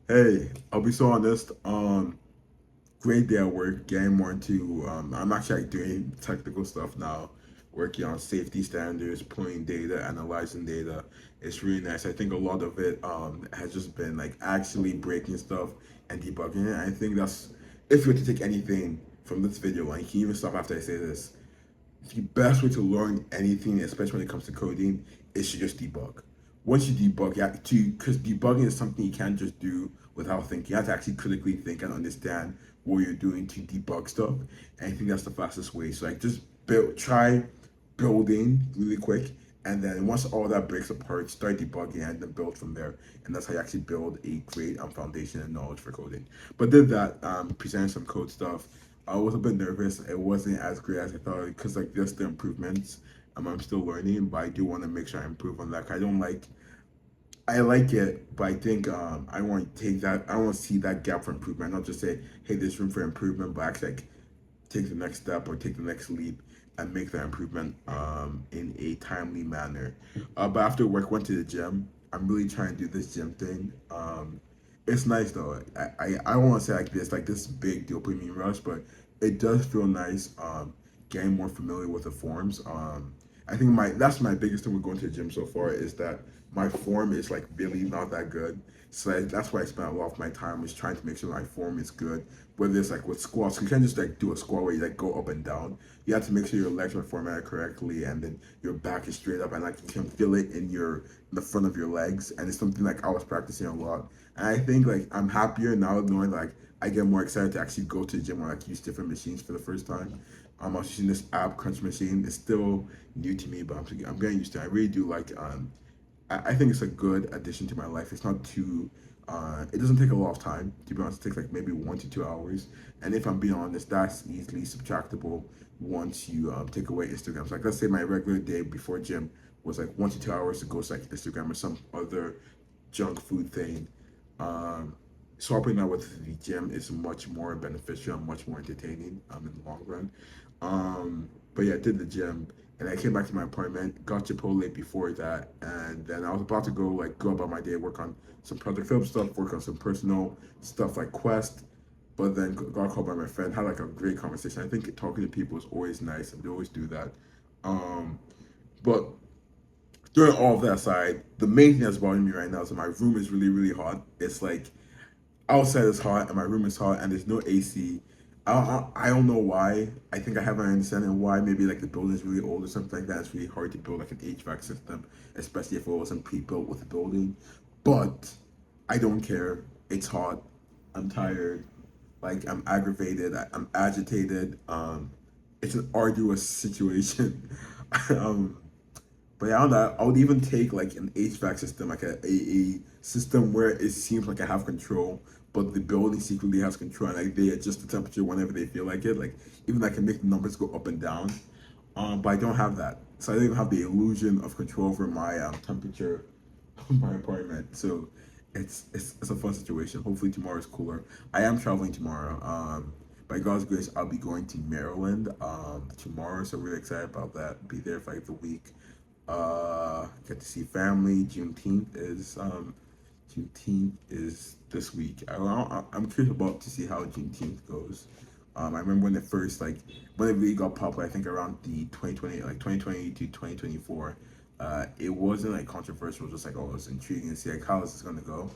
Hey, I'll be so honest. Great day at work. Getting more into. I'm actually like doing technical stuff now, working on safety standards, pulling data, analyzing data. It's really nice. I think a lot of it has just been like actually breaking stuff and debugging it. I think that's if you were to take anything from this video, and you can even stop after I say this, the best way to learn anything, especially when it comes to coding, is to just debug. Once you debug, you have to, because debugging is something you can't just do without thinking. You have to actually critically think and understand what you're doing to debug stuff. And I think that's the fastest way. So like just try building really quick, and then once all that breaks apart, start debugging and then build from there. And that's how you actually build a great foundation and knowledge for coding. But did that, presenting some code stuff. I was a bit nervous. It wasn't as great as I thought because like there's the improvements. I'm still learning, but I do want to make sure I improve on that. I don't like. I like it, but I think I want to take that. I want to see that gap for improvement. Not just say, "Hey, there's room for improvement," but actually like take the next step or take the next leap and make that improvement in a timely manner. But after work, went to the gym. I'm really trying to do this gym thing. It's nice though. I don't want to say like this big dopamine rush, but it does feel nice. Getting more familiar with the forms. I think my that's my biggest thing with going to the gym so far is that my form is like really not that good. So that's why I spent a lot of my time was trying to make sure my form is good. Whether it's like with squats, you can't just like do a squat where you like go up and down. You have to make sure your legs are formatted correctly, and then your back is straight up, and like you can feel it in the front of your legs. And it's something like I was practicing a lot. And I think like I'm happier now knowing like I get more excited to actually go to the gym or like use different machines for the first time. I was using this app Crunch machine. It's still new to me, but I'm getting used to it. I really do like I think it's a good addition to my life. It's not too it doesn't take a lot of time, to be honest. It takes like maybe 1 to 2 hours. And if I'm being honest, that's easily subtractable once you take away Instagram. So like let's say my regular day before gym was like 1 to 2 hours to go to like Instagram or some other junk food thing. Um, Swapping that with the gym is much more beneficial and much more entertaining in the long run. But yeah, I did the gym and I came back to my apartment, got Chipotle before that, and then I was about to go about my day, work on some Project Philip stuff, work on some personal stuff like Quest. But then got called by my friend, had like a great conversation. I think talking to people is always nice, and they always do that. Um, but during all of that aside, the main thing that's bothering me right now is that my room is really, really hot. It's like outside is hot and my room is hot and there's no AC. I don't know why. I think I have an understanding why. Maybe like the building is really old or something like that. It's really hard to build like an HVAC system, especially if it wasn't pre-built with the building. But I don't care. It's hot. I'm tired. Like I'm aggravated. I'm agitated. It's an arduous situation. um, but yeah, I don't know. I would even take like an HVAC system, like a system where it seems like I have control, but the building secretly has control, and like they adjust the temperature whenever they feel like it. Like even I can make the numbers go up and down. But I don't have that, so I don't even have the illusion of control over my temperature of my apartment. So it's a fun situation. Hopefully tomorrow is cooler. I am traveling tomorrow. By God's grace, I'll be going to Maryland tomorrow, so really excited about that. Be there for like the week. Get to see family. Juneteenth is this week. I'm curious about to see how Juneteenth goes. I remember when it first when it really got popular. I think around the 2020 like 2020 to 2024. It wasn't like controversial. Just like oh, it's intriguing to see like how is this gonna go.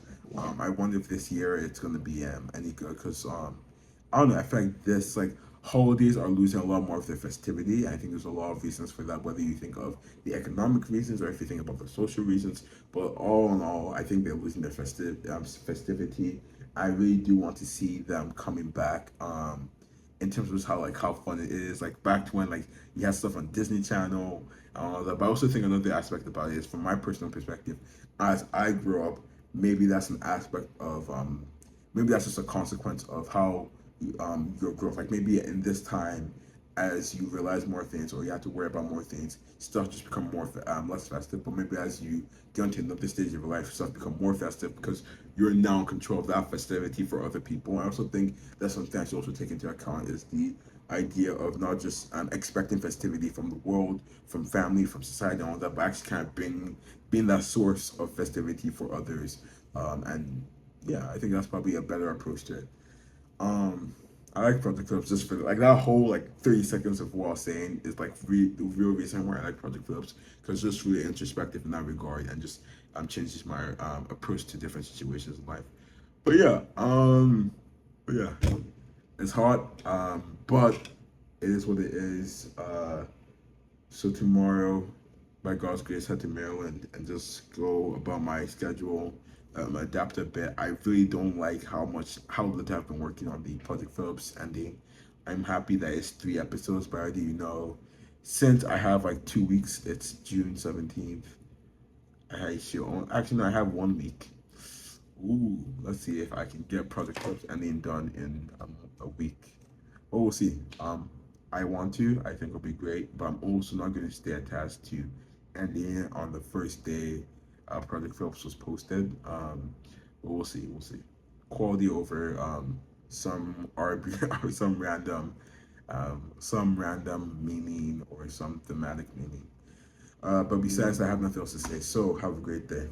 I wonder if this year it's gonna be any good because I don't know. I feel like this like holidays are losing a lot more of their festivity. I think there's a lot of reasons for that, whether you think of the economic reasons or if you think about the social reasons. But all in all, I think they're losing their festivity. I really do want to see them coming back. In terms of how how fun it is, like back to when like you had stuff on Disney Channel and all that. But I also think another aspect about it is from my personal perspective, as I grew up, maybe that's an aspect of maybe that's just a consequence of how your growth. Like maybe in this time, as you realize more things or you have to worry about more things, stuff just become more less festive. But maybe as you get into another stage of your life, stuff become more festive because you're now in control of that festivity for other people. I also think that's something I should also take into account is the idea of not just expecting festivity from the world, from family, from society, and all that, but actually kind of being that source of festivity for others. And yeah, I think that's probably a better approach to it. Um, I like Project Phillips just for like that whole like 30 seconds of what I was saying is like the real reason why I like Project Phillips, because it's just really introspective in that regard and just changes my approach to different situations in life. But yeah, it's hard, but it is what it is. So tomorrow, by God's grace, head to Maryland and just go about my schedule, adapt a bit. I really don't like how little I've been working on the Project Phillips ending. I'm happy that it's 3 episodes, but I already since I have like 2 weeks, it's June 17th. I should actually no, I have 1 week. Ooh, let's see if I can get Project Phillips ending done in a week. Oh, we'll see. I want to. I think it'll be great, but I'm also not going to stay attached to ending it on the first day Project Phillips was posted. But we'll see. We'll see. Quality over some RB or some random meaning or some thematic meaning. But besides, I have nothing else to say. So have a great day.